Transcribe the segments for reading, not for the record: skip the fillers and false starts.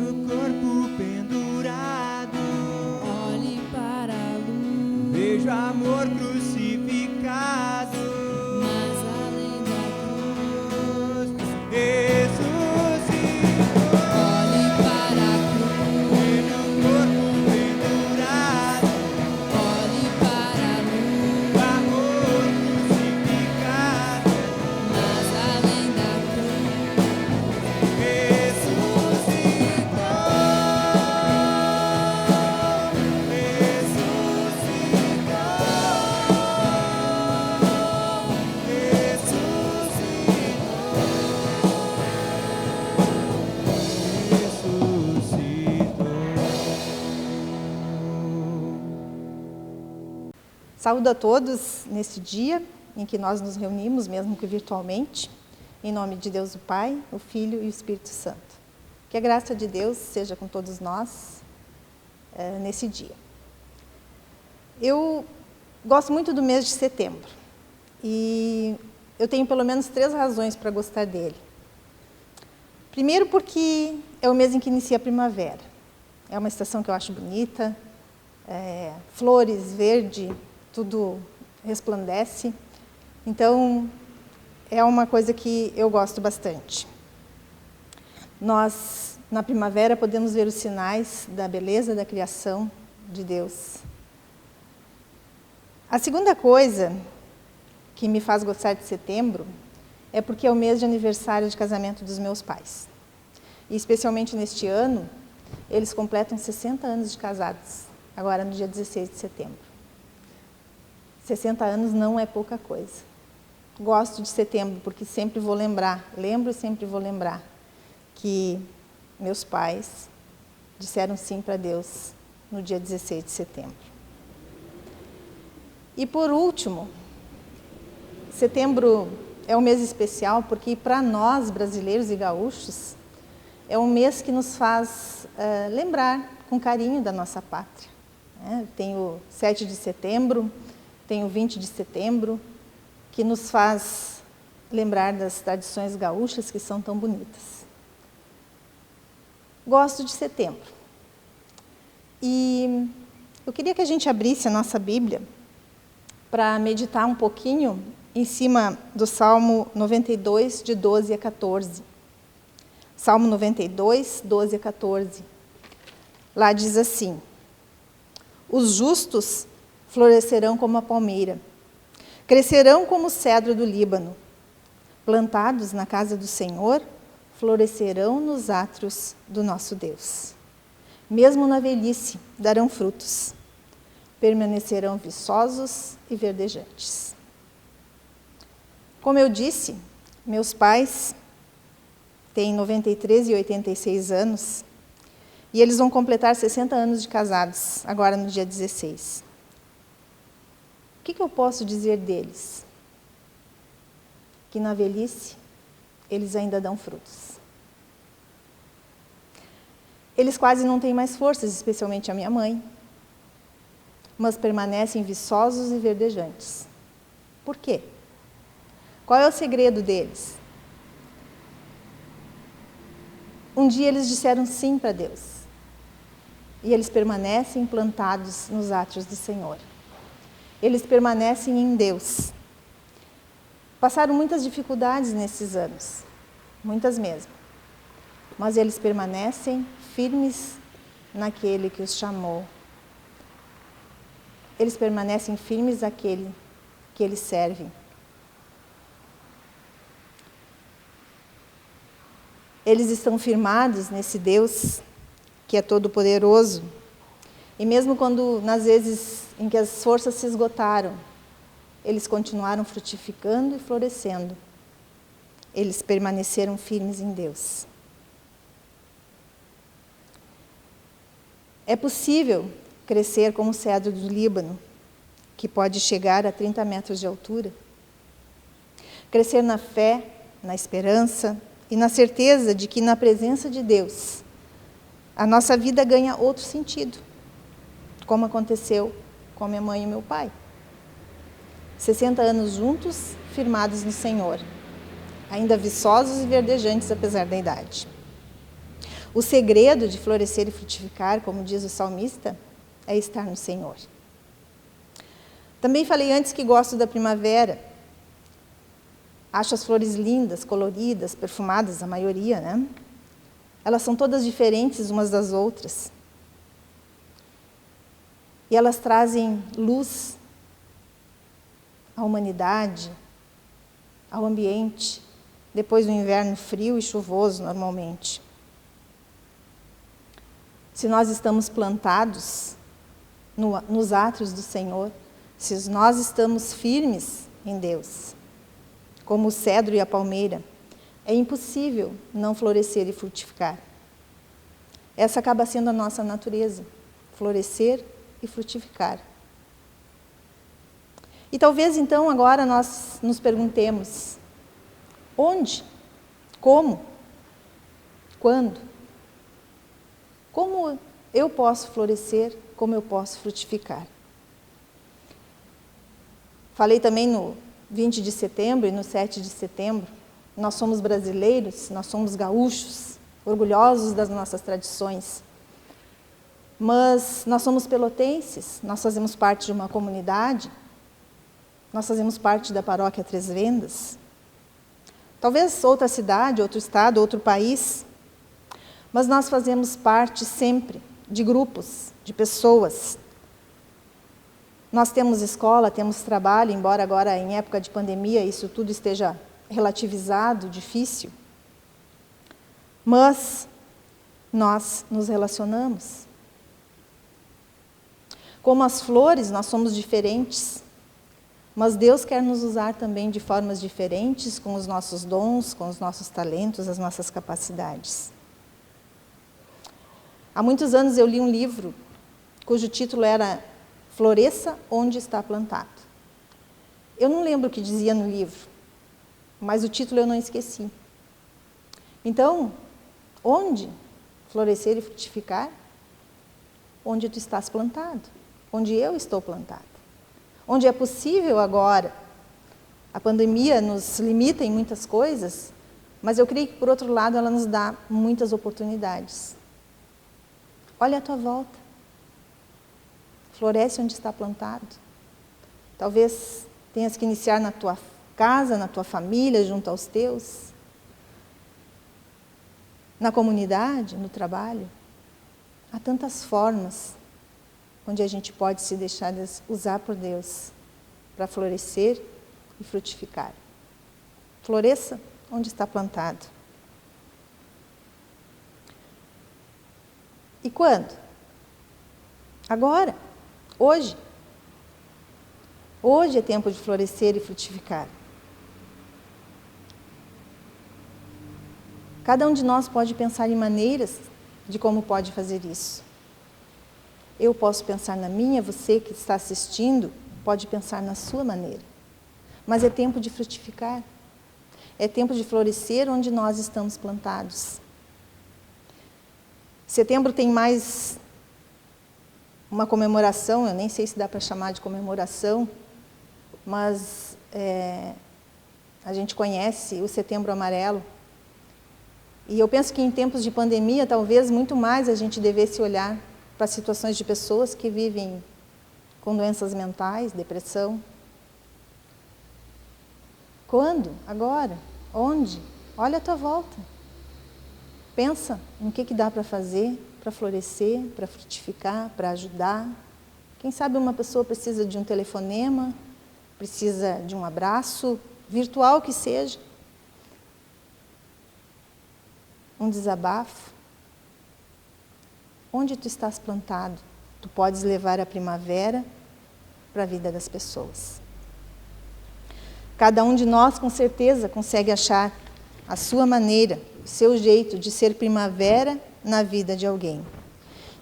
no corpo pendurado. Olhe para a luz. Vejo amor crucificado. Mas além da cruz, Ressuscitou. olhe para a cruz. No corpo pendurado. Olhe para a luz. Amor crucificado. Mas além da cruz, Ressuscitou. Saúdo a todos neste dia em que nós nos reunimos, mesmo que virtualmente, em nome de Deus o Pai, o Filho e o Espírito Santo. Que a graça de Deus seja com todos nós nesse dia. Eu gosto muito do mês de setembro e eu tenho pelo menos 3 razões para gostar dele. Primeiro porque é o mês em que inicia a primavera. É uma estação que eu acho bonita, flores, verde, tudo resplandece. Então, é uma coisa que eu gosto bastante. Nós, na primavera, podemos ver os sinais da beleza da criação de Deus. A segunda coisa que me faz gostar de setembro é porque é o mês de aniversário de casamento dos meus pais. E, especialmente neste ano, eles completam 60 anos de casados, agora no dia 16 de setembro. 60 anos não é pouca coisa. Gosto de setembro porque sempre vou lembrar, lembro e sempre vou lembrar que meus pais disseram sim para Deus no dia 16 de setembro. E por último, setembro é um mês especial porque para nós brasileiros e gaúchos é um mês que nos faz lembrar com carinho da nossa pátria. Tem o 7 de setembro, tem o 20 de setembro, que nos faz lembrar das tradições gaúchas que são tão bonitas. Gosto de setembro. E eu queria que a gente abrisse a nossa Bíblia para meditar um pouquinho em cima do Salmo 92, de 12 a 14. Salmo 92, 12 a 14. Lá diz assim: os justos florescerão como a palmeira, crescerão como o cedro do Líbano, plantados na casa do Senhor, florescerão nos átrios do nosso Deus. Mesmo na velhice darão frutos, permanecerão viçosos e verdejantes. Como eu disse, meus pais têm 93 e 86 anos, e eles vão completar 60 anos de casados, agora no dia 16. O que eu posso dizer deles? Que na velhice, eles ainda dão frutos. Eles quase não têm mais forças, especialmente a minha mãe, mas permanecem viçosos e verdejantes. Por quê? Qual é o segredo deles? Um dia eles disseram sim para Deus, e eles permanecem plantados nos átrios do Senhor. Eles permanecem em Deus. Passaram muitas dificuldades nesses anos, muitas mesmo, mas eles permanecem firmes naquele que os chamou. Eles permanecem firmes naquele que eles servem. Eles estão firmados nesse Deus que é todo-poderoso. E mesmo quando, nas vezes em que as forças se esgotaram, eles continuaram frutificando e florescendo. Eles permaneceram firmes em Deus. É possível crescer como o cedro do Líbano, que pode chegar a 30 metros de altura. Crescer na fé, na esperança e na certeza de que na presença de Deus, a nossa vida ganha outro sentido, como aconteceu com minha mãe e meu pai. 60 anos juntos, firmados no Senhor, ainda viçosos e verdejantes apesar da idade. O segredo de florescer e frutificar, como diz o salmista, é estar no Senhor. Também falei antes que gosto da primavera. Acho as flores lindas, coloridas, perfumadas, a maioria, né? Elas são todas diferentes umas das outras. E elas trazem luz à humanidade, ao ambiente, depois do inverno frio e chuvoso, normalmente. Se nós estamos plantados nos átrios do Senhor, se nós estamos firmes em Deus, como o cedro e a palmeira, é impossível não florescer e frutificar. Essa acaba sendo a nossa natureza, florescer e frutificar. E talvez então agora nós nos perguntemos: onde? Como? Quando? Como eu posso florescer? Como eu posso frutificar? Falei também no 20 de setembro e no 7 de setembro, nós somos brasileiros, nós somos gaúchos, orgulhosos das nossas tradições. Mas nós somos pelotenses, nós fazemos parte de uma comunidade, nós fazemos parte da paróquia Três Vendas. Talvez outra cidade, outro estado, outro país, mas nós fazemos parte sempre de grupos, de pessoas. Nós temos escola, temos trabalho, embora agora em época de pandemia isso tudo esteja relativizado, difícil. Mas nós nos relacionamos. Como as flores, nós somos diferentes, mas Deus quer nos usar também de formas diferentes, com os nossos dons, com os nossos talentos, as nossas capacidades. Há muitos anos eu li um livro cujo título era Floresça onde está plantado. Eu não lembro o que dizia no livro, mas o título eu não esqueci. Então, onde florescer e frutificar? Onde tu estás plantado, onde eu estou plantado. Onde é possível agora. A pandemia nos limita em muitas coisas, mas eu creio que, por outro lado, ela nos dá muitas oportunidades. Olha à tua volta. Floresce onde está plantado. Talvez tenhas que iniciar na tua casa, na tua família, junto aos teus. Na comunidade, no trabalho. Há tantas formas onde a gente pode se deixar usar por Deus para florescer e frutificar. Floresça onde está plantado. E quando? Agora, hoje. Hoje é tempo de florescer e frutificar. Cada um de nós pode pensar em maneiras de como pode fazer isso. Eu posso pensar na minha, você que está assistindo pode pensar na sua maneira. Mas é tempo de frutificar. É tempo de florescer onde nós estamos plantados. Setembro tem mais uma comemoração, eu nem sei se dá para chamar de comemoração, mas a gente conhece o Setembro Amarelo. E eu penso que em tempos de pandemia, talvez muito mais a gente devesse olhar para situações de pessoas que vivem com doenças mentais, depressão. Quando? Agora? Onde? Olha à tua volta. Pensa no que dá para fazer, para florescer, para frutificar, para ajudar. Quem sabe uma pessoa precisa de um telefonema, precisa de um abraço, virtual que seja. Um desabafo. Onde tu estás plantado, tu podes levar a primavera para a vida das pessoas. Cada um de nós, com certeza, consegue achar a sua maneira, o seu jeito de ser primavera na vida de alguém.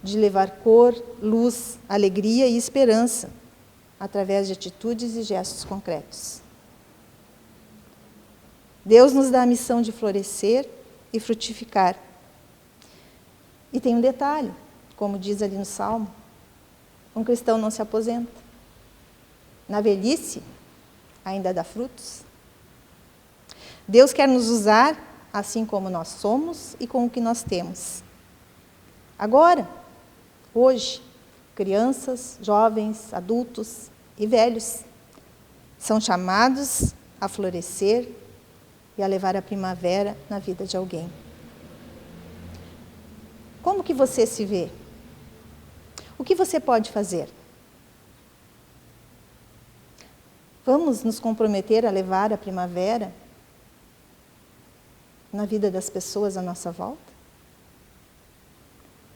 De levar cor, luz, alegria e esperança, através de atitudes e gestos concretos. Deus nos dá a missão de florescer e frutificar. E tem um detalhe, como diz ali no Salmo, um cristão não se aposenta. Na velhice, ainda dá frutos. Deus quer nos usar assim como nós somos e com o que nós temos. Agora, hoje, crianças, jovens, adultos e velhos são chamados a florescer e a levar a primavera na vida de alguém. Como que você se vê? O que você pode fazer? Vamos nos comprometer a levar a primavera na vida das pessoas à nossa volta?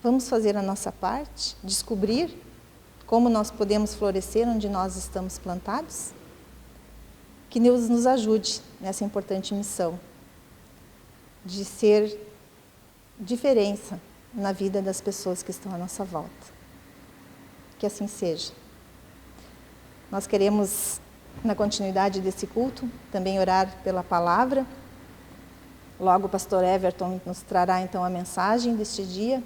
Vamos fazer a nossa parte, descobrir como nós podemos florescer onde nós estamos plantados? Que Deus nos ajude nessa importante missão de ser diferença na vida das pessoas que estão à nossa volta. Que assim seja. Nós queremos, na continuidade desse culto, também orar pela palavra. Logo o pastor Everton nos trará então a mensagem deste dia.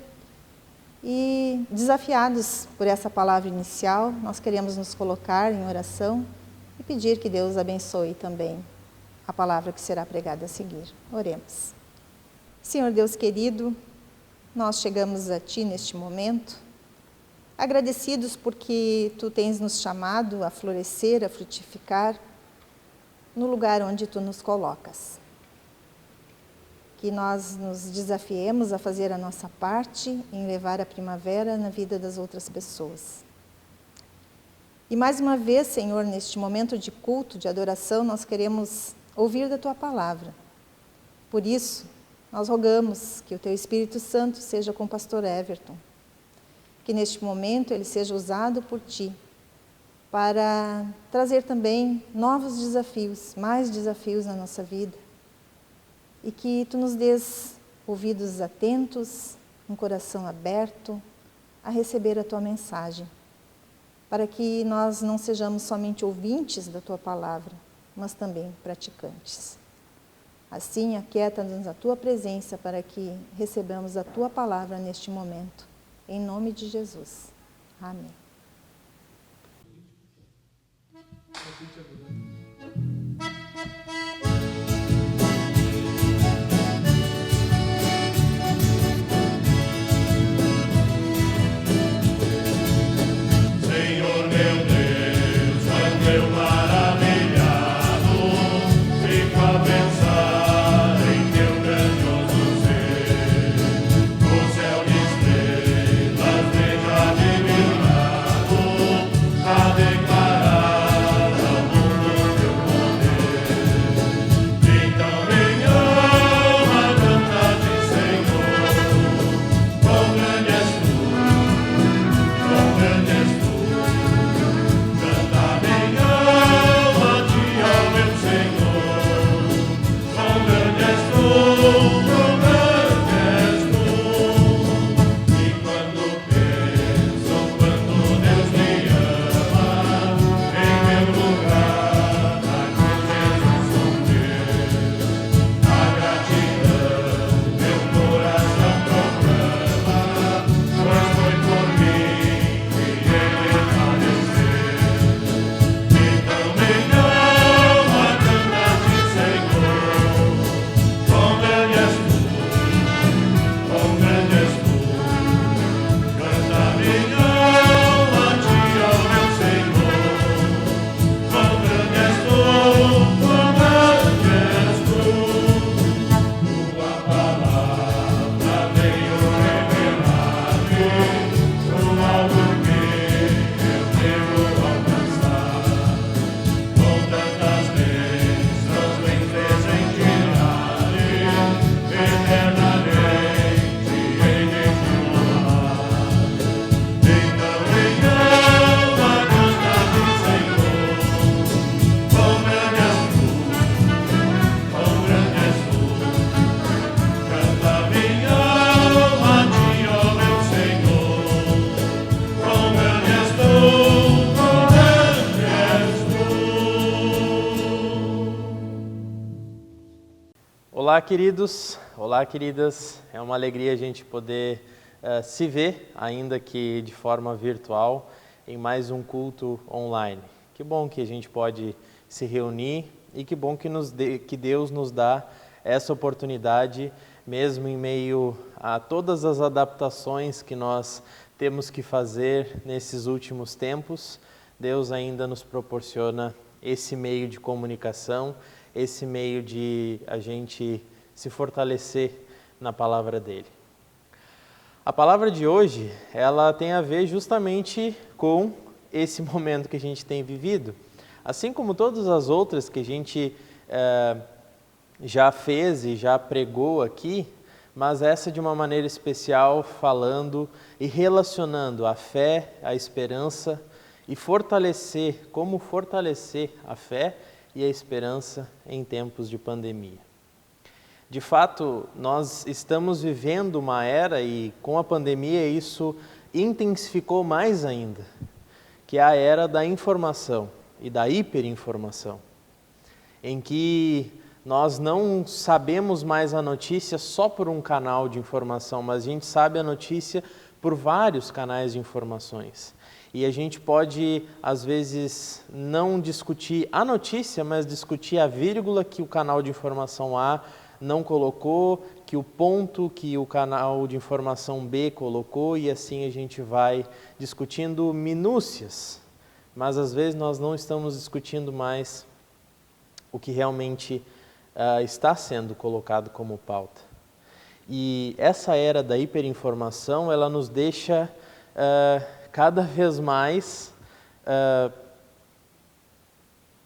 E desafiados por essa palavra inicial, nós queremos nos colocar em oração e pedir que Deus abençoe também a palavra que será pregada a seguir. Oremos. Senhor Deus querido, nós chegamos a Ti neste momento, agradecidos porque Tu tens nos chamado a florescer, a frutificar no lugar onde Tu nos colocas. Que nós nos desafiemos a fazer a nossa parte em levar a primavera na vida das outras pessoas. E mais uma vez, Senhor, neste momento de culto, de adoração, nós queremos ouvir da Tua palavra. Por isso, nós rogamos que o Teu Espírito Santo seja com o pastor Everton. Que neste momento ele seja usado por Ti para trazer também novos desafios, mais desafios na nossa vida. E que Tu nos dês ouvidos atentos, um coração aberto a receber a Tua mensagem, para que nós não sejamos somente ouvintes da Tua palavra, mas também praticantes. Assim, aquieta-nos a Tua presença para que recebamos a Tua palavra neste momento. Em nome de Jesus. Amém. Olá, queridos. Olá, queridas. É uma alegria a gente poder se ver, ainda que de forma virtual, em mais um culto online. Que bom que a gente pode se reunir e que bom que Deus nos dá essa oportunidade mesmo em meio a todas as adaptações que nós temos que fazer nesses últimos tempos, Deus ainda nos proporciona esse meio de comunicação, esse meio de a gente se fortalecer na palavra dele. A palavra de hoje, ela tem a ver justamente com esse momento que a gente tem vivido. Assim como todas as outras que a gente já fez e já pregou aqui, mas essa de uma maneira especial, falando e relacionando a fé, a esperança e como fortalecer a fé e a esperança em tempos de pandemia. De fato, nós estamos vivendo uma era e com a pandemia isso intensificou mais ainda, que é a era da informação e da hiperinformação, em que nós não sabemos mais a notícia só por um canal de informação, mas a gente sabe a notícia por vários canais de informações. E a gente pode, às vezes, não discutir a notícia, mas discutir a vírgula que o canal de informação A não colocou, que o ponto que o canal de informação B colocou, e assim a gente vai discutindo minúcias. Mas às vezes nós não estamos discutindo mais o que realmente está sendo colocado como pauta. E essa era da hiperinformação, ela nos deixa cada vez mais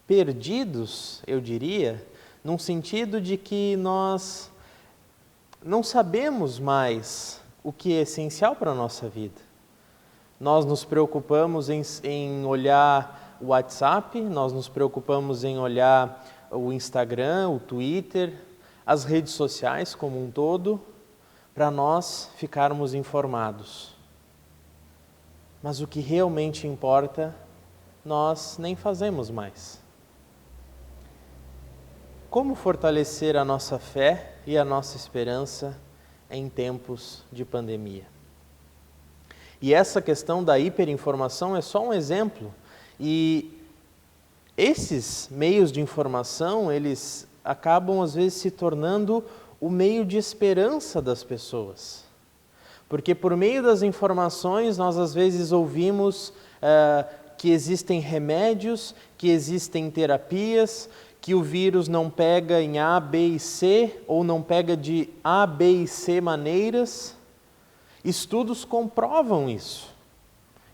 perdidos, eu diria, num sentido de que nós não sabemos mais o que é essencial para a nossa vida. Nós nos preocupamos em olhar o WhatsApp, nós nos preocupamos em olhar o Instagram, o Twitter, as redes sociais como um todo, para nós ficarmos informados. Mas o que realmente importa, nós nem fazemos mais. Como fortalecer a nossa fé e a nossa esperança em tempos de pandemia? E essa questão da hiperinformação é só um exemplo. E esses meios de informação, eles acabam às vezes se tornando o meio de esperança das pessoas. Porque por meio das informações nós às vezes ouvimos que existem remédios, que existem terapias, que o vírus não pega em A, B e C, ou não pega de A, B e C maneiras. Estudos comprovam isso.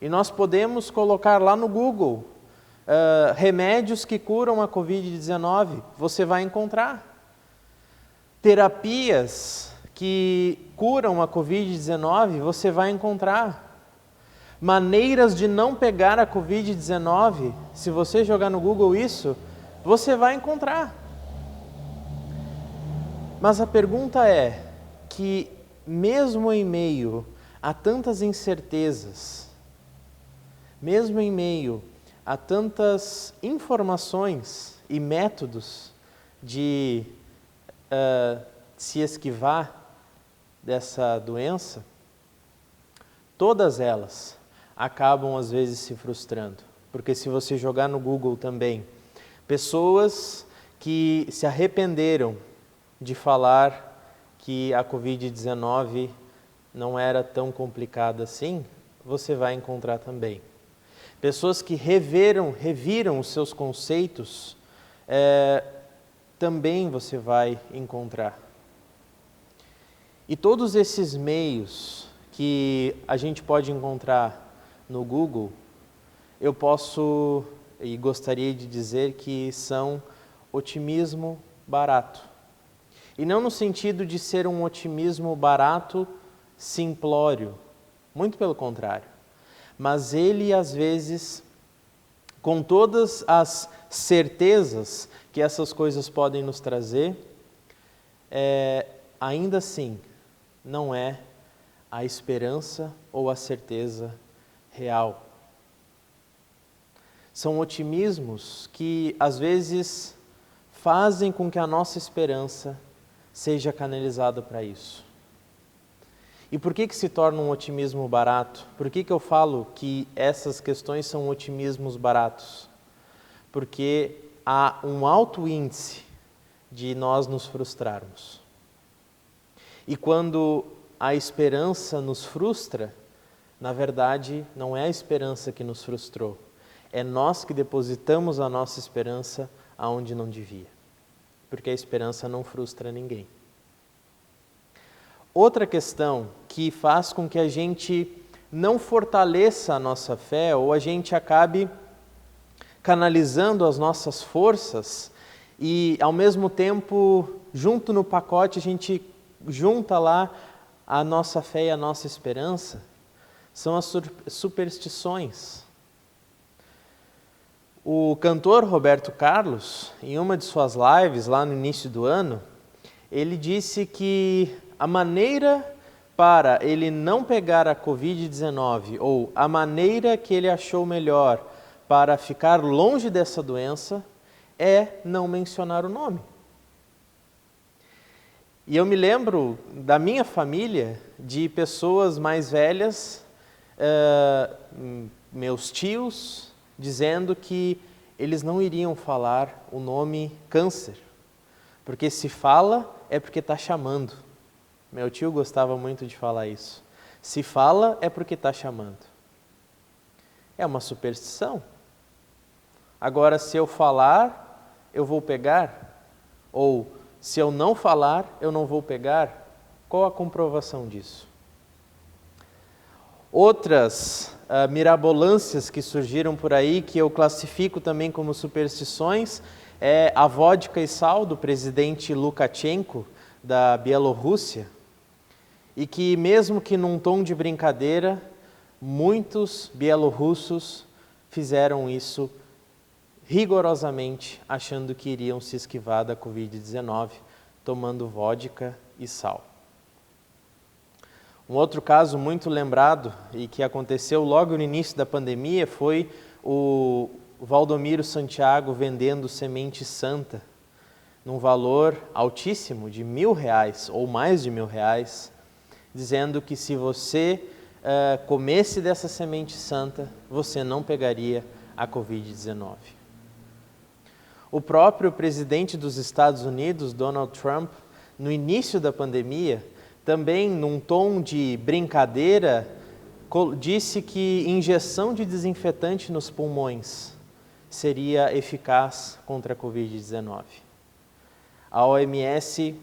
E nós podemos colocar lá no Google remédios que curam a Covid-19, você vai encontrar. Terapias que curam a Covid-19, você vai encontrar. Maneiras de não pegar a Covid-19, se você jogar no Google isso, você vai encontrar. Mas a pergunta é que, mesmo em meio a tantas incertezas, mesmo em meio a tantas informações e métodos de se esquivar dessa doença, todas elas acabam às vezes se frustrando. Porque se você jogar no Google também, pessoas que se arrependeram de falar que a Covid-19 não era tão complicada assim, você vai encontrar também. Pessoas que reviram os seus conceitos, também você vai encontrar. E todos esses meios que a gente pode encontrar no Google, eu posso e gostaria de dizer que são otimismo barato. E não no sentido de ser um otimismo barato, simplório, muito pelo contrário. Mas ele, às vezes, com todas as certezas que essas coisas podem nos trazer, ainda assim, não é a esperança ou a certeza real. São otimismos que, às vezes, fazem com que a nossa esperança seja canalizada para isso. E por que se torna um otimismo barato? Por que eu falo que essas questões são otimismos baratos? Porque há um alto índice de nós nos frustrarmos. E quando a esperança nos frustra, na verdade, não é a esperança que nos frustrou, é nós que depositamos a nossa esperança aonde não devia, porque a esperança não frustra ninguém. Outra questão que faz com que a gente não fortaleça a nossa fé ou a gente acabe canalizando as nossas forças e, ao mesmo tempo, junto no pacote, a gente junta lá a nossa fé e a nossa esperança, são as superstições. O cantor Roberto Carlos, em uma de suas lives lá no início do ano, ele disse que a maneira para ele não pegar a Covid-19 ou a maneira que ele achou melhor para ficar longe dessa doença é não mencionar o nome. E eu me lembro da minha família, de pessoas mais velhas, meus tios, dizendo que eles não iriam falar o nome câncer, porque se fala é porque está chamando. Meu tio gostava muito de falar isso. Se fala é porque está chamando. É uma superstição. Agora, se eu falar, eu vou pegar? Ou, se eu não falar, eu não vou pegar? Qual a comprovação disso? Outras mirabolâncias que surgiram por aí, que eu classifico também como superstições, é a vodka e sal do presidente Lukashenko, da Bielorrússia, e que mesmo que num tom de brincadeira, muitos bielorrussos fizeram isso rigorosamente, achando que iriam se esquivar da Covid-19, tomando vodka e sal. Um outro caso muito lembrado e que aconteceu logo no início da pandemia foi o Valdomiro Santiago vendendo semente santa num valor altíssimo de R$1.000 ou mais de R$1.000, dizendo que se você comesse dessa semente santa, você não pegaria a Covid-19. O próprio presidente dos Estados Unidos, Donald Trump, no início da pandemia, também num tom de brincadeira, disse que injeção de desinfetante nos pulmões seria eficaz contra a Covid-19. A OMS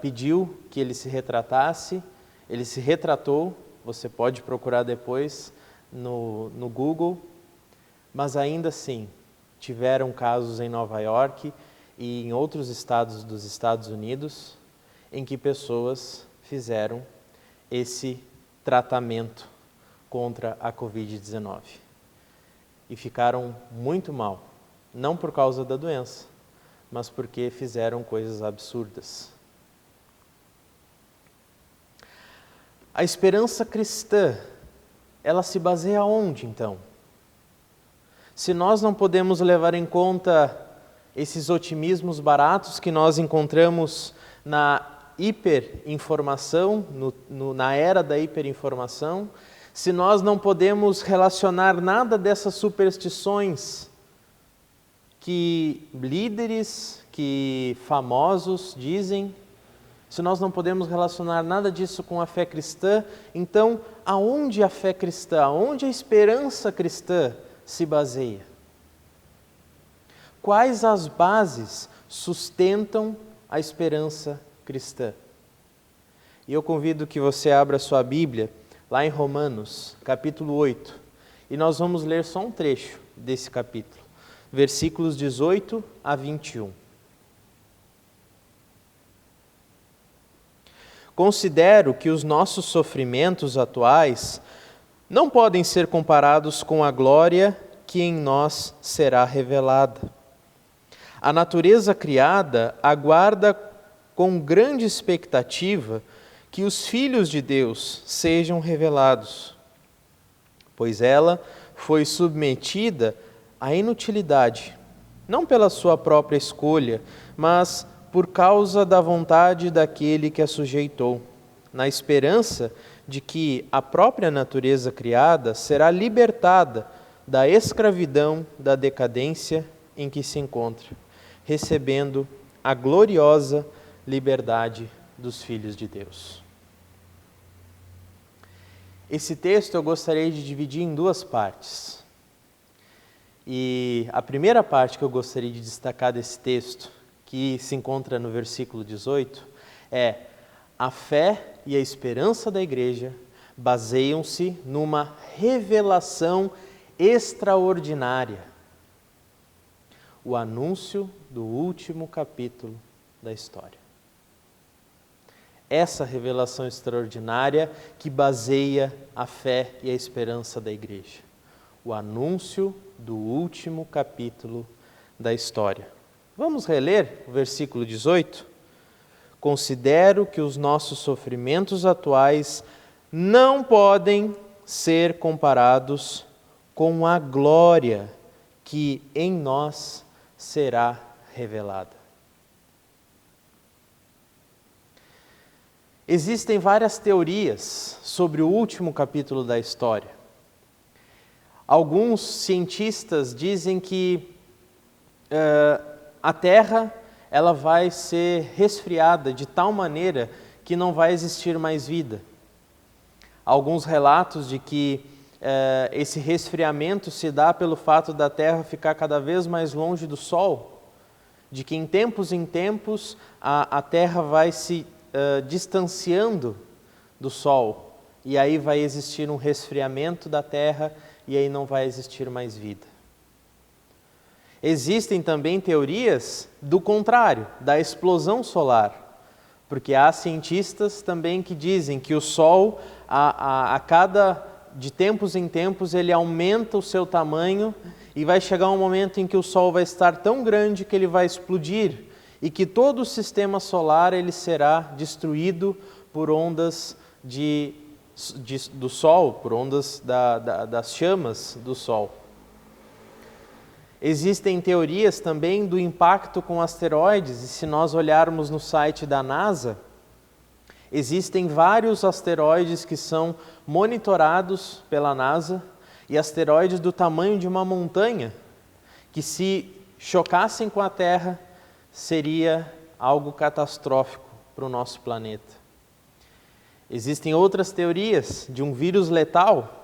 pediu que ele se retratasse, ele se retratou, você pode procurar depois no Google, mas ainda assim tiveram casos em Nova York e em outros estados dos Estados Unidos em que pessoas fizeram esse tratamento contra a Covid-19 e ficaram muito mal, não por causa da doença, mas porque fizeram coisas absurdas. A esperança cristã, ela se baseia onde, então? Se nós não podemos levar em conta esses otimismos baratos que nós encontramos na hiperinformação, na era da hiperinformação, se nós não podemos relacionar nada dessas superstições que líderes, que famosos dizem, se nós não podemos relacionar nada disso com a fé cristã, então aonde a fé cristã, aonde a esperança cristã se baseia? Quais as bases sustentam a esperança cristã? E eu convido que você abra sua Bíblia lá em Romanos, capítulo 8, e nós vamos ler só um trecho desse capítulo, versículos 18 a 21. Considero que os nossos sofrimentos atuais não podem ser comparados com a glória que em nós será revelada. A natureza criada aguarda com grande expectativa que os filhos de Deus sejam revelados, pois ela foi submetida à inutilidade, não pela sua própria escolha, mas por causa da vontade daquele que a sujeitou, na esperança de que a própria natureza criada será libertada da escravidão da decadência em que se encontra, recebendo a gloriosa liberdade dos filhos de Deus. Esse texto eu gostaria de dividir em duas partes. E a primeira parte que eu gostaria de destacar desse texto, que se encontra no versículo 18, é: a fé e a esperança da igreja baseiam-se numa revelação extraordinária. O anúncio do último capítulo da história. Essa revelação extraordinária que baseia a fé e a esperança da igreja. O anúncio do último capítulo da história. Vamos reler o versículo 18? Considero que os nossos sofrimentos atuais não podem ser comparados com a glória que em nós será revelada. Existem várias teorias sobre o último capítulo da história. Alguns cientistas dizem que a Terra ela vai ser resfriada de tal maneira que não vai existir mais vida. Alguns relatos de que esse resfriamento se dá pelo fato da Terra ficar cada vez mais longe do Sol, de que em tempos a Terra vai se distanciando do Sol, e aí vai existir um resfriamento da Terra, e aí não vai existir mais vida. Existem também teorias do contrário, da explosão solar, porque há cientistas também que dizem que o Sol, de tempos em tempos, ele aumenta o seu tamanho, e vai chegar um momento em que o Sol vai estar tão grande que ele vai explodir, e que todo o sistema solar ele será destruído por ondas do Sol, por ondas das chamas do Sol. Existem teorias também do impacto com asteroides, e se nós olharmos no site da NASA, existem vários asteroides que são monitorados pela NASA, e asteroides do tamanho de uma montanha, que se chocassem com a Terra, seria algo catastrófico para o nosso planeta. Existem outras teorias de um vírus letal,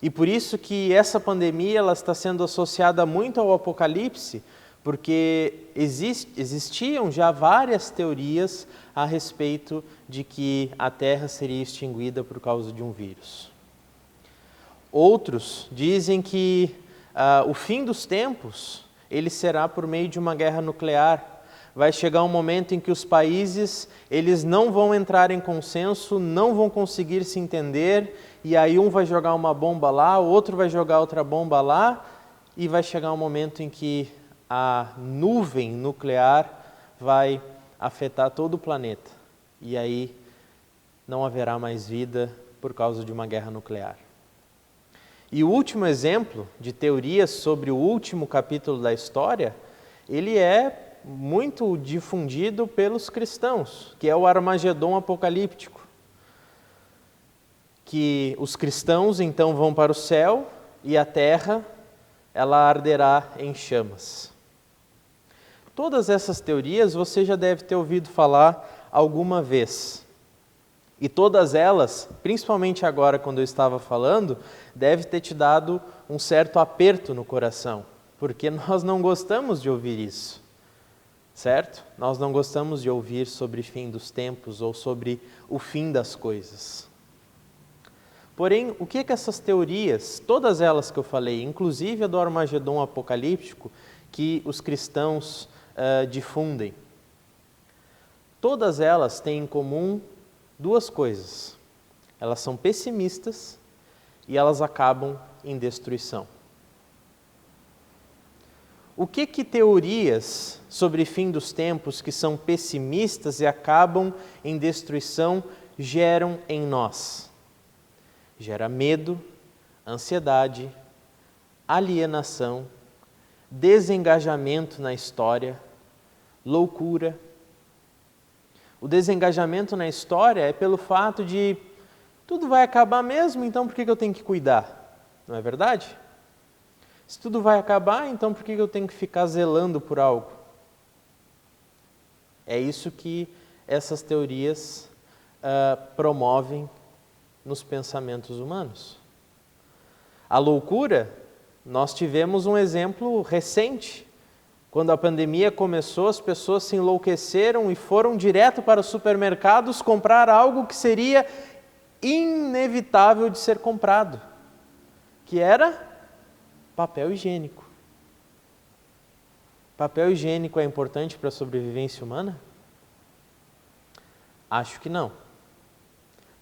e por isso que essa pandemia ela está sendo associada muito ao Apocalipse, porque existiam já várias teorias a respeito de que a Terra seria extinguida por causa de um vírus. Outros dizem que o fim dos tempos ele será por meio de uma guerra nuclear. Vai chegar um momento em que os países eles não vão entrar em consenso, não vão conseguir se entender, e aí um vai jogar uma bomba lá, o outro vai jogar outra bomba lá, e vai chegar um momento em que a nuvem nuclear vai afetar todo o planeta. E aí não haverá mais vida por causa de uma guerra nuclear. E o último exemplo de teorias sobre o último capítulo da história, ele é muito difundido pelos cristãos, que é o Armagedon apocalíptico. Que os cristãos então vão para o céu e a terra, ela arderá em chamas. Todas essas teorias você já deve ter ouvido falar alguma vez. E todas elas, principalmente agora quando eu estava falando, deve ter te dado um certo aperto no coração, porque nós não gostamos de ouvir isso. Certo? Nós não gostamos de ouvir sobre fim dos tempos ou sobre o fim das coisas. Porém, o que essas teorias, todas elas que eu falei, inclusive a do Armagedon apocalíptico, que os cristãos difundem, todas elas têm em comum duas coisas. Elas são pessimistas e elas acabam em destruição. O que teorias sobre fim dos tempos que são pessimistas e acabam em destruição geram em nós? Gera medo, ansiedade, alienação, desengajamento na história, loucura. O desengajamento na história é pelo fato de tudo vai acabar mesmo, então por que eu tenho que cuidar? Não é verdade? Se tudo vai acabar, então por que eu tenho que ficar zelando por algo? É isso que essas teorias promovem nos pensamentos humanos. A loucura, nós tivemos um exemplo recente. Quando a pandemia começou, as pessoas se enlouqueceram e foram direto para os supermercados comprar algo que seria inevitável de ser comprado, que era papel higiênico. Papel higiênico é importante para a sobrevivência humana? Acho que não.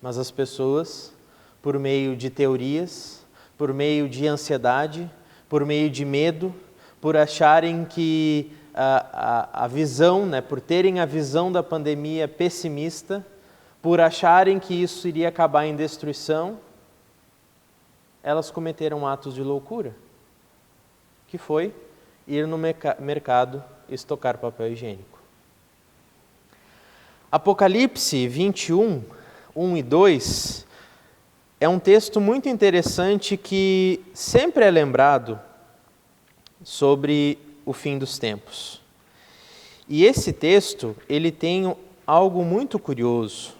Mas as pessoas, por meio de teorias, por meio de ansiedade, por meio de medo, por acharem que a visão, por terem a visão da pandemia pessimista, por acharem que isso iria acabar em destruição, elas cometeram atos de loucura, que foi ir no mercado estocar papel higiênico. Apocalipse 21, 1 e 2 é um texto muito interessante que sempre é lembrado sobre o fim dos tempos. E esse texto, ele tem algo muito curioso.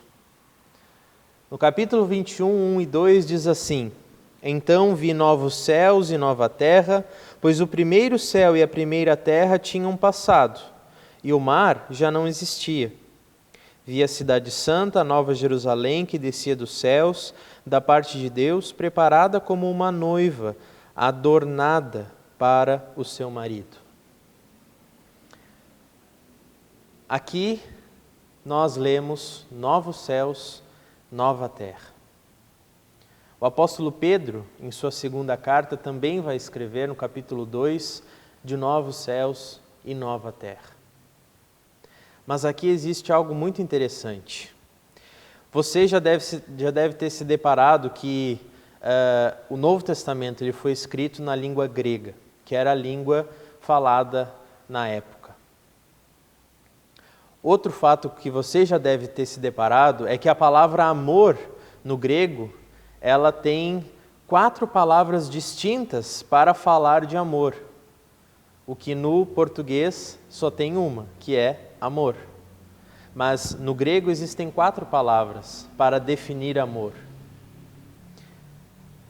No capítulo 21, 1 e 2 diz assim: Então vi novos céus e nova terra, pois o primeiro céu e a primeira terra tinham passado, e o mar já não existia. Vi a cidade santa, a nova Jerusalém, que descia dos céus, da parte de Deus, preparada como uma noiva, adornada para o seu marido. Aqui nós lemos novos céus, nova terra. O apóstolo Pedro, em sua segunda carta, também vai escrever no capítulo 2 de novos céus e nova terra. Mas aqui existe algo muito interessante. Você já deve ter se deparado que o Novo Testamento ele foi escrito na língua grega, que era a língua falada na época. Outro fato que você já deve ter se deparado é que a palavra amor no grego, ela tem 4 palavras distintas para falar de amor, o que no português só tem uma, que é amor. Mas no grego existem 4 palavras para definir amor.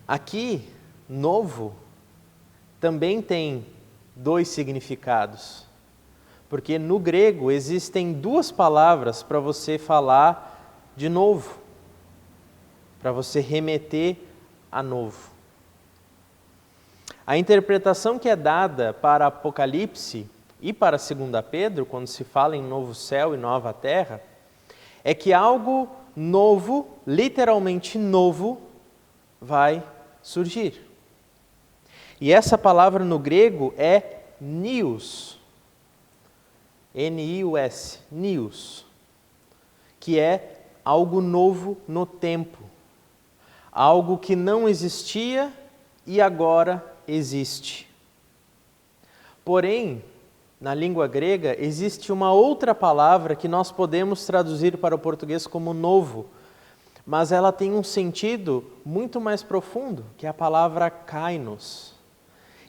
Aqui, novo, também tem 2 significados, porque no grego existem 2 palavras para você falar de novo, para você remeter a novo. A interpretação que é dada para Apocalipse e para 2 Pedro, quando se fala em novo céu e nova terra, é que algo novo, literalmente novo, vai surgir. E essa palavra no grego é nios, N-I-U-S, nios, que é algo novo no tempo, algo que não existia e agora existe. Porém, na língua grega, existe uma outra palavra que nós podemos traduzir para o português como novo, mas ela tem um sentido muito mais profundo, que é a palavra kainos.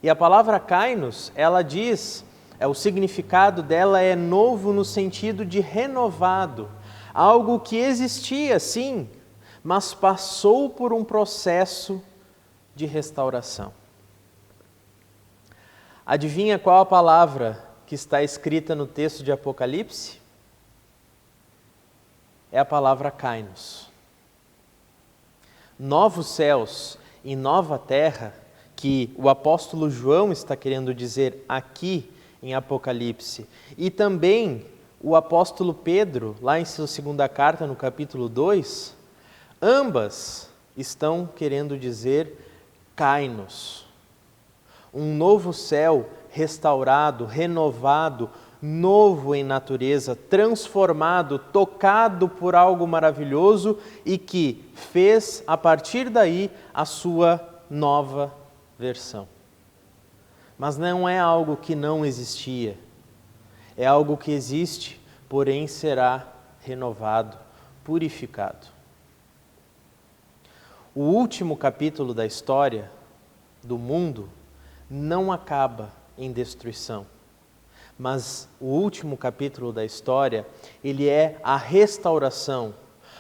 E a palavra kainos, ela diz, o significado dela é novo no sentido de renovado, algo que existia sim, mas passou por um processo de restauração. Adivinha qual a palavra que está escrita no texto de Apocalipse? É a palavra kainos. Novos céus e nova terra, que o apóstolo João está querendo dizer aqui em Apocalipse, e também o apóstolo Pedro, lá em sua segunda carta, no capítulo 2, ambas estão querendo dizer kainos. Um novo céu restaurado, renovado, novo em natureza, transformado, tocado por algo maravilhoso e que fez, a partir daí, a sua nova versão. Mas não é algo que não existia, é algo que existe, porém será renovado, purificado. O último capítulo da história do mundo não acaba em destruição, Mas o último capítulo da história, ele é a restauração,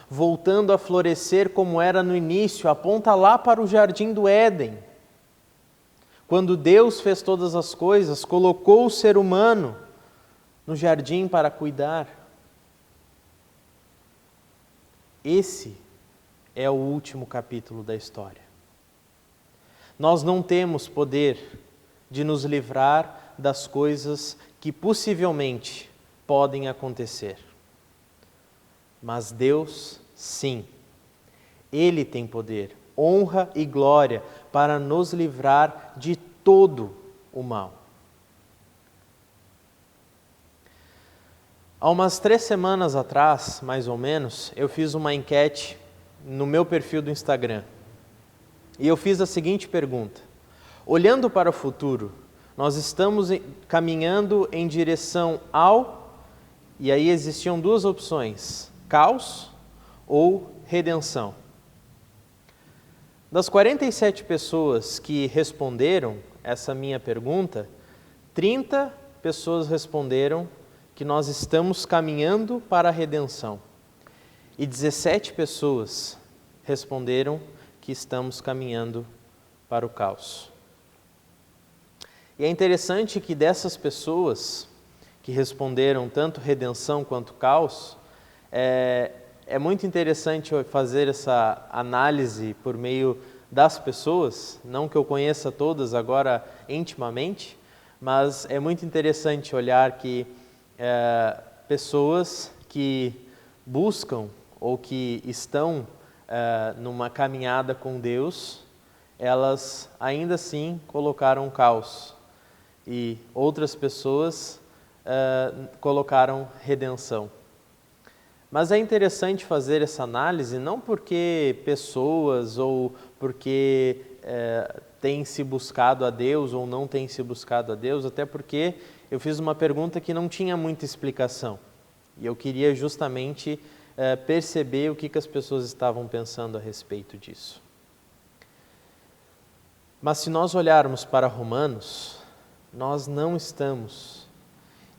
voltando a florescer como era no início, aponta lá para o jardim do Éden. Quando Deus fez todas as coisas, colocou o ser humano no jardim para cuidar. Esse é o último capítulo da história. Nós não temos poder de nos livrar das coisas que possivelmente podem acontecer. Mas Deus, sim, Ele tem poder, honra e glória para nos livrar de todo o mal. Há umas 3 semanas atrás, mais ou menos, eu fiz uma enquete no meu perfil do Instagram. E eu fiz a seguinte pergunta: olhando para o futuro, nós estamos caminhando em direção ao... E aí existiam 2 opções: caos ou redenção. Das 47 pessoas que responderam essa minha pergunta, 30 pessoas responderam que nós estamos caminhando para a redenção. E 17 pessoas responderam que estamos caminhando para o caos. E é interessante que dessas pessoas que responderam tanto redenção quanto caos, é muito interessante fazer essa análise por meio das pessoas, não que eu conheça todas agora intimamente, mas é muito interessante olhar que pessoas que buscam ou que estão numa caminhada com Deus, elas ainda assim colocaram caos. E outras pessoas colocaram redenção. Mas é interessante fazer essa análise não porque pessoas ou porque têm se buscado a Deus ou não têm se buscado a Deus, até porque eu fiz uma pergunta que não tinha muita explicação. E eu queria justamente perceber o que as pessoas estavam pensando a respeito disso. Mas se nós olharmos para Romanos, nós não estamos.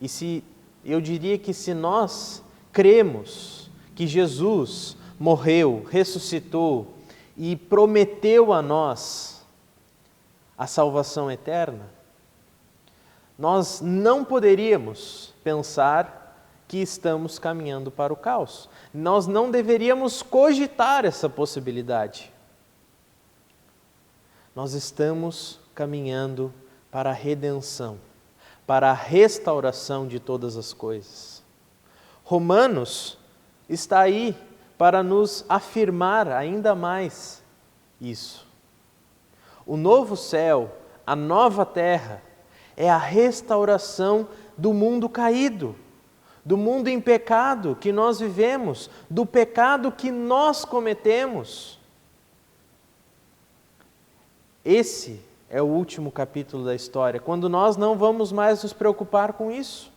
E eu diria que se nós cremos que Jesus morreu, ressuscitou e prometeu a nós a salvação eterna, nós não poderíamos pensar que estamos caminhando para o caos. Nós não deveríamos cogitar essa possibilidade. Nós estamos caminhando para a redenção, para a restauração de todas as coisas. Romanos está aí para nos afirmar ainda mais isso. O novo céu, a nova terra, é a restauração do mundo caído, do mundo em pecado que nós vivemos, do pecado que nós cometemos. Esse é o último capítulo da história, quando nós não vamos mais nos preocupar com isso.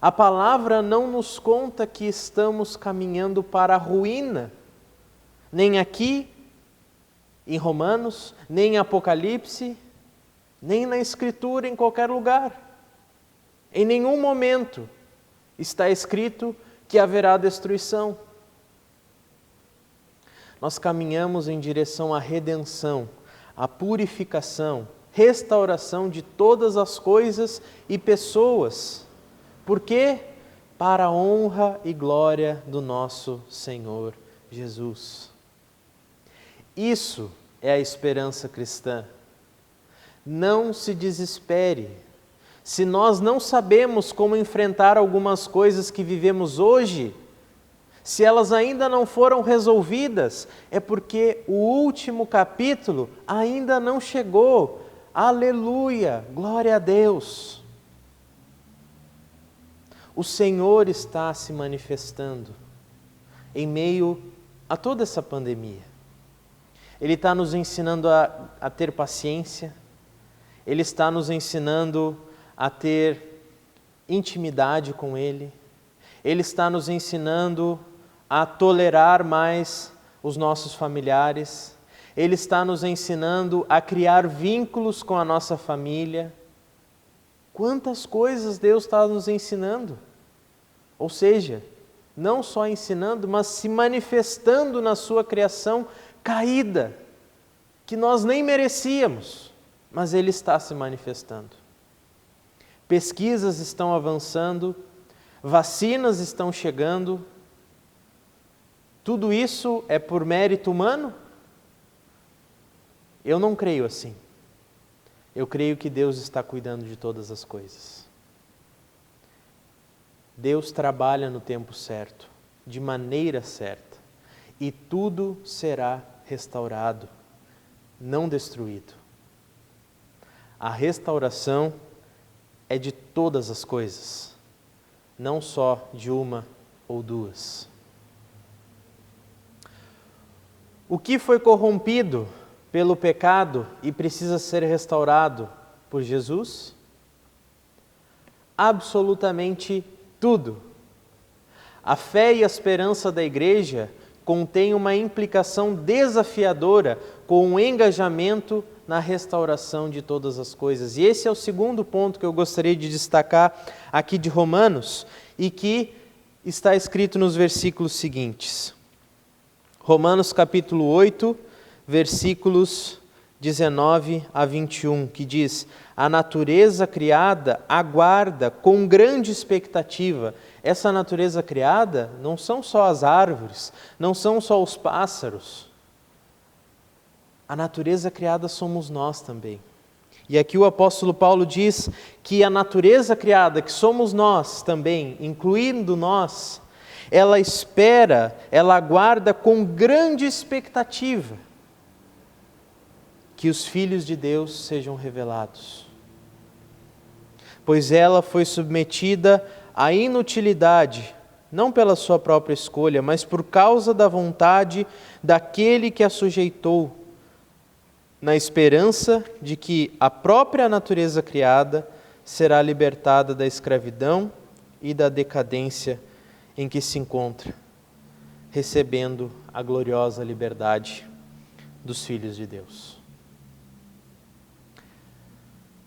A palavra não nos conta que estamos caminhando para a ruína, nem aqui, em Romanos, nem em Apocalipse, nem na Escritura, em qualquer lugar. Em nenhum momento está escrito que haverá destruição. Nós caminhamos em direção à redenção, à purificação, restauração de todas as coisas e pessoas. Por quê? Para a honra e glória do nosso Senhor Jesus. Isso é a esperança cristã. Não se desespere. Se nós não sabemos como enfrentar algumas coisas que vivemos hoje, se elas ainda não foram resolvidas, é porque o último capítulo ainda não chegou. Aleluia! Glória a Deus! O Senhor está se manifestando em meio a toda essa pandemia. Ele está nos ensinando a ter paciência, Ele está nos ensinando a ter intimidade com Ele, Ele está nos ensinando a tolerar mais os nossos familiares, Ele está nos ensinando a criar vínculos com a nossa família. Quantas coisas Deus está nos ensinando. Ou seja, não só ensinando, mas se manifestando na sua criação caída, que nós nem merecíamos, mas Ele está se manifestando. Pesquisas estão avançando, vacinas estão chegando. Tudo isso é por mérito humano? Eu não creio assim. Eu creio que Deus está cuidando de todas as coisas. Deus trabalha no tempo certo, de maneira certa, e tudo será restaurado, não destruído. A restauração é de todas as coisas, não só de uma ou duas. O que foi corrompido pelo pecado e precisa ser restaurado por Jesus? Absolutamente tudo. A fé e a esperança da igreja contém uma implicação desafiadora com o engajamento na restauração de todas as coisas. E esse é o segundo ponto que eu gostaria de destacar aqui de Romanos e que está escrito nos versículos seguintes. Romanos capítulo 8, versículos 19 a 21, que diz: a natureza criada aguarda com grande expectativa. Essa natureza criada não são só as árvores, não são só os pássaros. A natureza criada somos nós também. E aqui o apóstolo Paulo diz que a natureza criada, que somos nós também, incluindo nós, ela espera, ela aguarda com grande expectativa que os filhos de Deus sejam revelados. Pois ela foi submetida à inutilidade, não pela sua própria escolha, mas por causa da vontade daquele que a sujeitou, na esperança de que a própria natureza criada será libertada da escravidão e da decadência em que se encontra, recebendo a gloriosa liberdade dos filhos de Deus.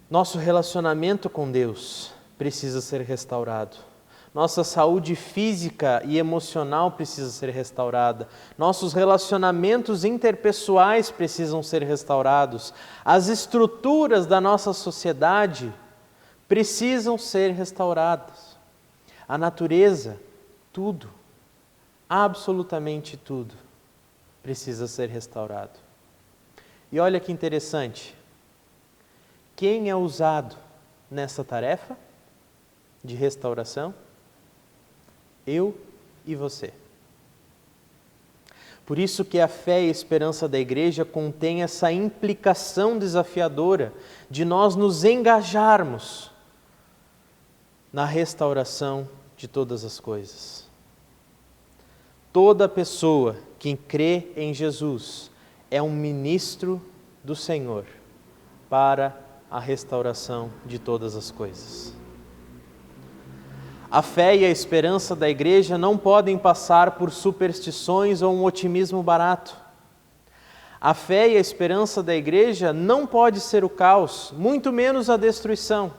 Nosso relacionamento com Deus precisa ser restaurado. Nossa saúde física e emocional precisa ser restaurada. Nossos relacionamentos interpessoais precisam ser restaurados. As estruturas da nossa sociedade precisam ser restauradas. A natureza, tudo, absolutamente tudo, precisa ser restaurado. E olha que interessante. Quem é usado nessa tarefa de restauração? Eu e você. Por isso que a fé e a esperança da igreja contém essa implicação desafiadora de nós nos engajarmos na restauração de todas as coisas. Toda pessoa que crê em Jesus é um ministro do Senhor para a restauração de todas as coisas. A fé e a esperança da igreja não podem passar por superstições ou um otimismo barato. A fé e a esperança da igreja não pode ser o caos, muito menos a destruição.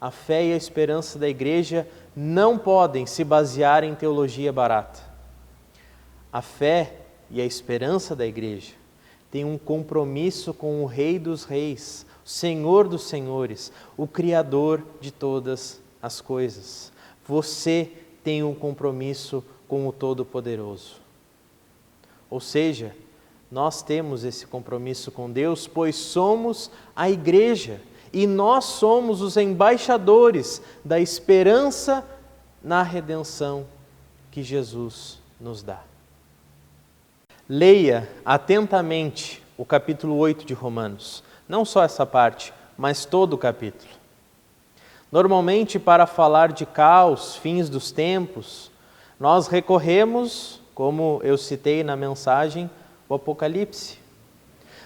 A fé e a esperança da igreja não podem se basear em teologia barata. A fé e a esperança da igreja têm um compromisso com o Rei dos Reis, o Senhor dos Senhores, o Criador de todas as coisas. Você tem um compromisso com o Todo-Poderoso. Ou seja, nós temos esse compromisso com Deus, pois somos a igreja e nós somos os embaixadores da esperança na redenção que Jesus nos dá. Leia atentamente o capítulo 8 de Romanos. Não só essa parte, mas todo o capítulo. Normalmente, para falar de caos, fins dos tempos, nós recorremos, como eu citei na mensagem, o Apocalipse.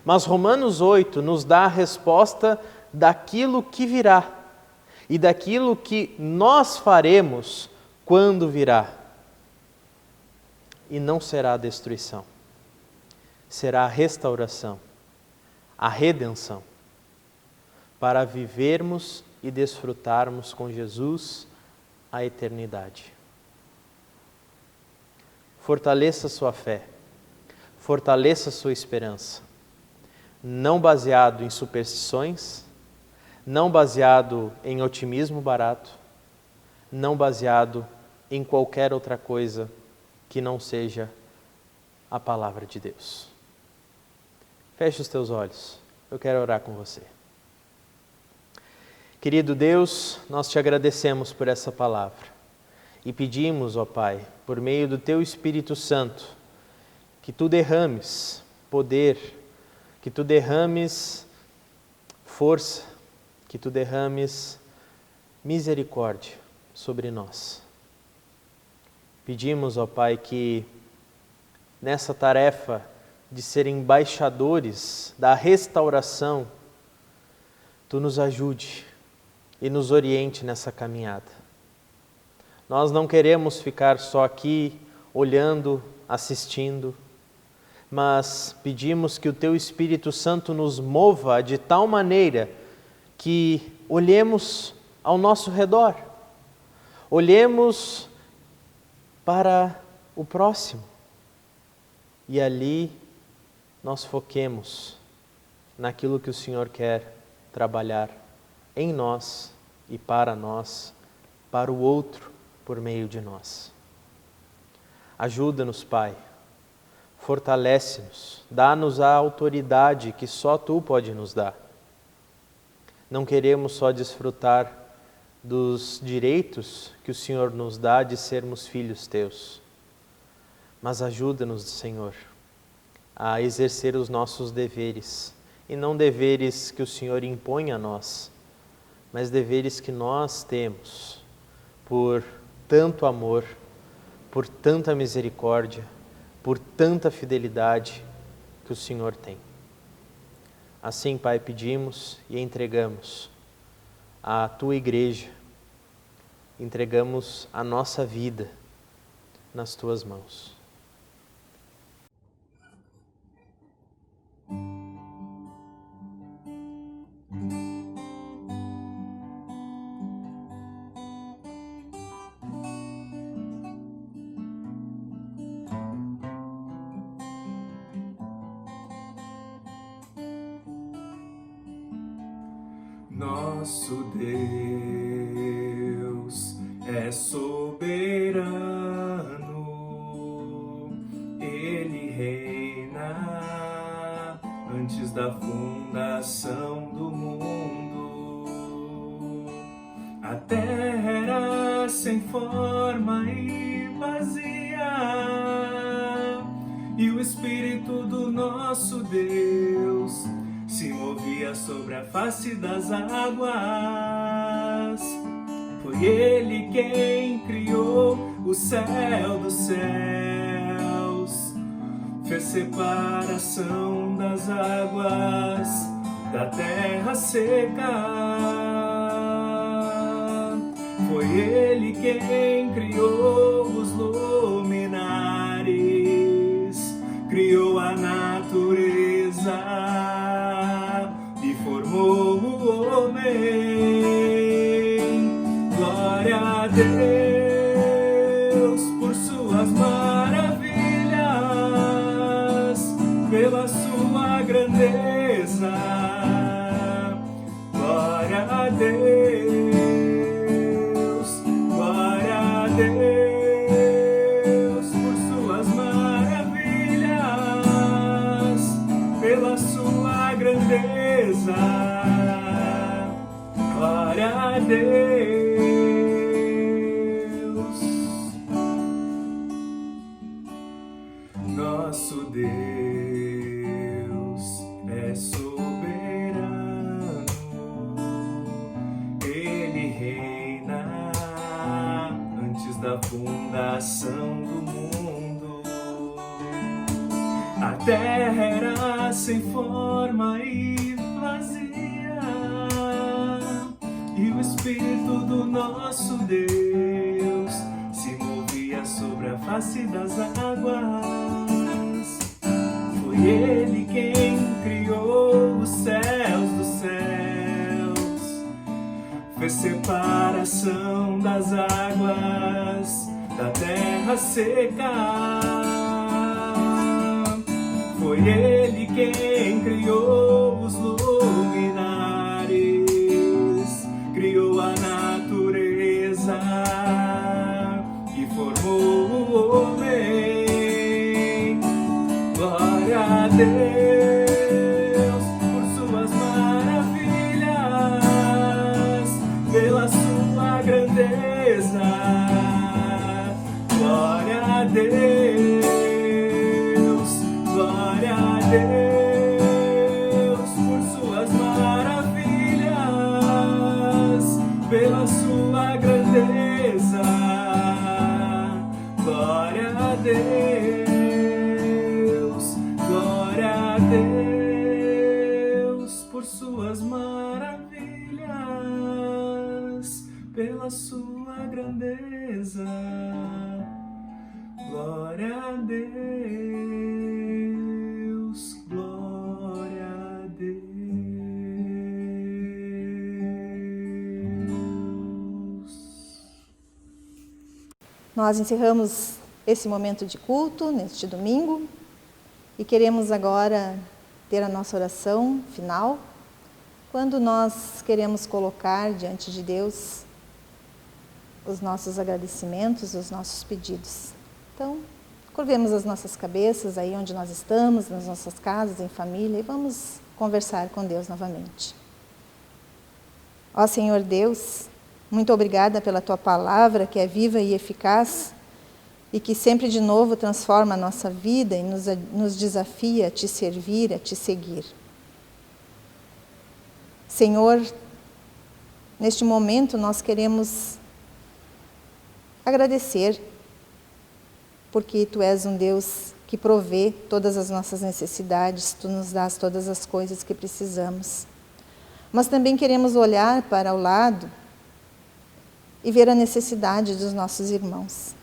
Mas Romanos 8 nos dá a resposta daquilo que virá e daquilo que nós faremos quando virá. E não será a destruição, será a restauração, a redenção, para vivermos e desfrutarmos com Jesus a eternidade. Fortaleça sua fé, fortaleça sua esperança, não baseado em superstições, não baseado em otimismo barato, não baseado em qualquer outra coisa que não seja a palavra de Deus. Feche os teus olhos, eu quero orar com você. Querido Deus, nós te agradecemos por essa palavra e pedimos, ó Pai, por meio do teu Espírito Santo, que tu derrames poder, que tu derrames força, que tu derrames misericórdia sobre nós. Pedimos, ó Pai, que nessa tarefa de ser embaixadores da restauração, tu nos ajude e nos oriente nessa caminhada. Nós não queremos ficar só aqui olhando, assistindo, mas pedimos que o teu Espírito Santo nos mova de tal maneira que olhemos ao nosso redor, olhemos para o próximo e ali nós foquemos naquilo que o Senhor quer trabalhar em nós e para nós, para o outro por meio de nós. Ajuda-nos, Pai, fortalece-nos, dá-nos a autoridade que só Tu pode nos dar. Não queremos só desfrutar dos direitos que o Senhor nos dá de sermos filhos Teus, mas ajuda-nos, Senhor, a exercer os nossos deveres, e não deveres que o Senhor impõe a nós, mas deveres que nós temos por tanto amor, por tanta misericórdia, por tanta fidelidade que o Senhor tem. Assim, Pai, pedimos e entregamos à Tua Igreja, entregamos a nossa vida nas Tuas mãos. Nosso Deus é soberano, Ele reina antes da fundação do mundo. A terra era sem forma e vazia, e o Espírito do nosso Deus se movia sobre a face das águas. Foi Ele quem criou o céu dos céus, fez separação das águas da terra seca. Foi Ele quem criou os luminares, criou a natureza e formou o homem. Glória a Deus por suas maravilhas, pela sua grandeza. Glória a Deus, glória a Deus por suas maravilhas, pela sua grandeza. Glória a Deus. Nosso Deus é soberano, Ele reina antes da fundação do mundo. A terra era sem forma e vazia, e o Espírito do nosso Deus se movia sobre a face das águas. Foi Ele quem criou os céus dos céus, fez separação das águas da terra seca. Foi Ele quem criou os luminares, criou a natureza e formou o homem. Glória a Deus por suas maravilhas, pela sua grandeza. Glória a Deus, glória a Deus por suas maravilhas, pela sua grandeza. Glória a Deus, glória a Deus por suas maravilhas, pela sua grandeza. Glória a Deus, glória a Deus. Nós encerramos esse momento de culto neste domingo e queremos agora ter a nossa oração final, quando nós queremos colocar diante de Deus os nossos agradecimentos, os nossos pedidos. Então, curvemos as nossas cabeças aí onde nós estamos, nas nossas casas, em família, e vamos conversar com Deus novamente. Ó Senhor Deus, muito obrigada pela Tua palavra, que é viva e eficaz, e que sempre de novo transforma a nossa vida e nos desafia a Te servir, a Te seguir. Senhor, neste momento nós queremos agradecer, porque Tu és um Deus que provê todas as nossas necessidades, Tu nos dás todas as coisas que precisamos. Mas também queremos olhar para o lado e ver a necessidade dos nossos irmãos.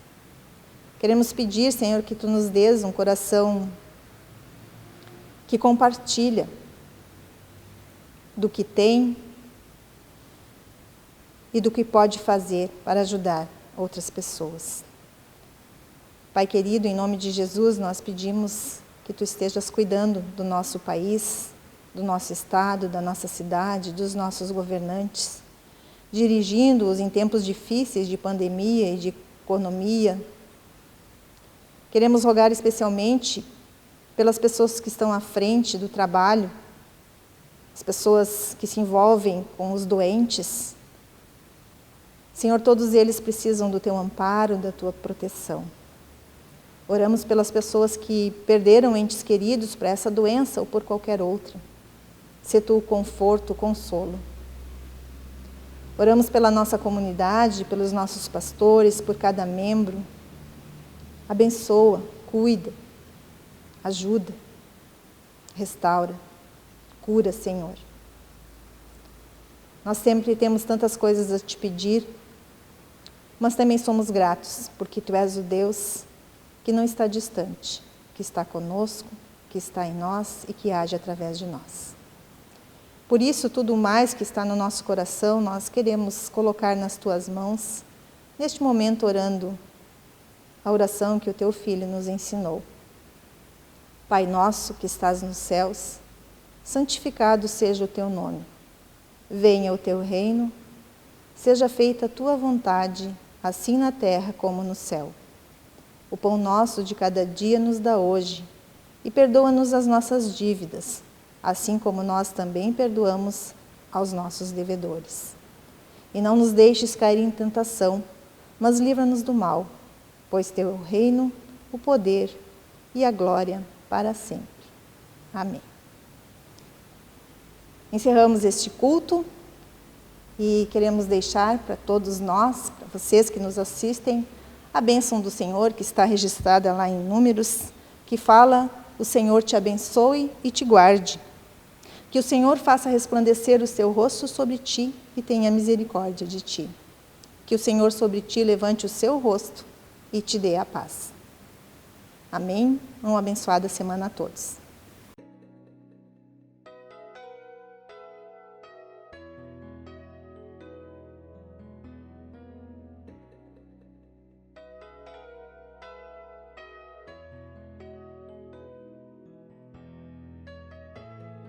Queremos pedir, Senhor, que Tu nos dês um coração que compartilha do que tem e do que pode fazer para ajudar outras pessoas. Pai querido, em nome de Jesus, nós pedimos que Tu estejas cuidando do nosso país, do nosso estado, da nossa cidade, dos nossos governantes, dirigindo-os em tempos difíceis de pandemia e de economia. Queremos rogar especialmente pelas pessoas que estão à frente do trabalho, as pessoas que se envolvem com os doentes. Senhor, todos eles precisam do Teu amparo, da Tua proteção. Oramos pelas pessoas que perderam entes queridos para essa doença ou por qualquer outra. Sê Tu o conforto, o consolo. Oramos pela nossa comunidade, pelos nossos pastores, por cada membro. Abençoa, cuida, ajuda, restaura, cura, Senhor. Nós sempre temos tantas coisas a Te pedir, mas também somos gratos, porque Tu és o Deus que não está distante, que está conosco, que está em nós e que age através de nós. Por isso, tudo mais que está no nosso coração, nós queremos colocar nas Tuas mãos, neste momento orando a oração que o Teu Filho nos ensinou. Pai nosso que estás nos céus, santificado seja o Teu nome. Venha o Teu reino, seja feita a Tua vontade, assim na terra como no céu. O pão nosso de cada dia nos dá hoje, e perdoa-nos as nossas dívidas, assim como nós também perdoamos aos nossos devedores. E não nos deixes cair em tentação, mas livra-nos do mal, pois Teu é o reino, o poder e a glória para sempre. Amém. Encerramos este culto e queremos deixar para todos nós, para vocês que nos assistem, a bênção do Senhor, que está registrada lá em Números, que fala: o Senhor te abençoe e te guarde. Que o Senhor faça resplandecer o seu rosto sobre ti e tenha misericórdia de ti. Que o Senhor sobre ti levante o seu rosto e te dê a paz. Amém? Uma abençoada semana a todos.